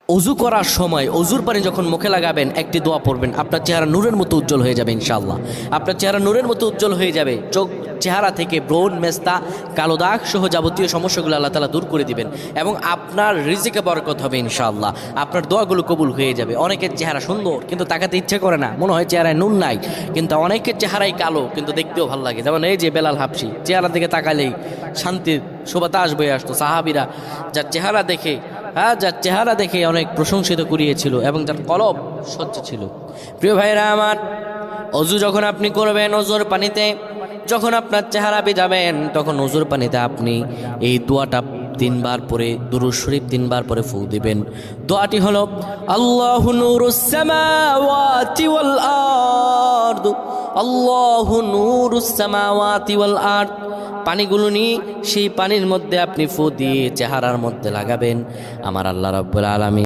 অজু করার সময় অজুর পানি যখন মুখে লাগাবেন একটি দোয়া পড়বেন, আপনার চেহারা নূরের মতো উজ্জ্বল হয়ে যাবে ইনশাআল্লাহ। আপনার চেহারা নূরের মতো উজ্জ্বল হয়ে যাবে। চেহারা থেকে ব্রণ, মেস্তা, কালো দাগ সহ যাবতীয় সমস্যাগুলো আল্লাহ তাআলা দূর করে দিবেন এবং আপনার রিজিকে বরকত হবে ইনশাআল্লাহ। আপনার দোয়াগুলো কবুল হয়ে যাবে। অনেকের চেহারা সুন্দর কিন্তু তাকাতে ইচ্ছে করে না, মনে হয় চেহারায় নুন নাই, কিন্তু অনেকের চেহারাই কালো কিন্তু দেখতেও ভালো লাগে। যেমন এই যে বেলাল হাবশি, চেহারা দিকে তাকালেই শান্তির সুবাতাস বয়ে আসতো। সাহাবীরা যার চেহারা দেখে অনেক প্রশংসিত করিয়েছিল এবং যার কলব স্বচ্ছ ছিল। প্রিয় ভাইরা আমার, অজু যখন আপনি করবেন, অজুর পানিতে যখন আপনার চেহারা ভিজাবেন, তখন অজুর পানিতে আপনি এই দোয়াটা 3 বার পরে, দুরূদ শরীফ 3 বার পরে ফু দিবেন। দোয়াটি হলো আল্লাহু নূরুস সামাওয়াতি ওয়াল আরদ, আল্লাহু নূরুস সামাওয়াতি ওয়াল আরদ। পানিগুলো নিয়ে সেই পানির মধ্যে আপনি ফু দিয়ে চেহারার মধ্যে লাগাবেন। আমার আল্লাহ রাব্বুল আলামিন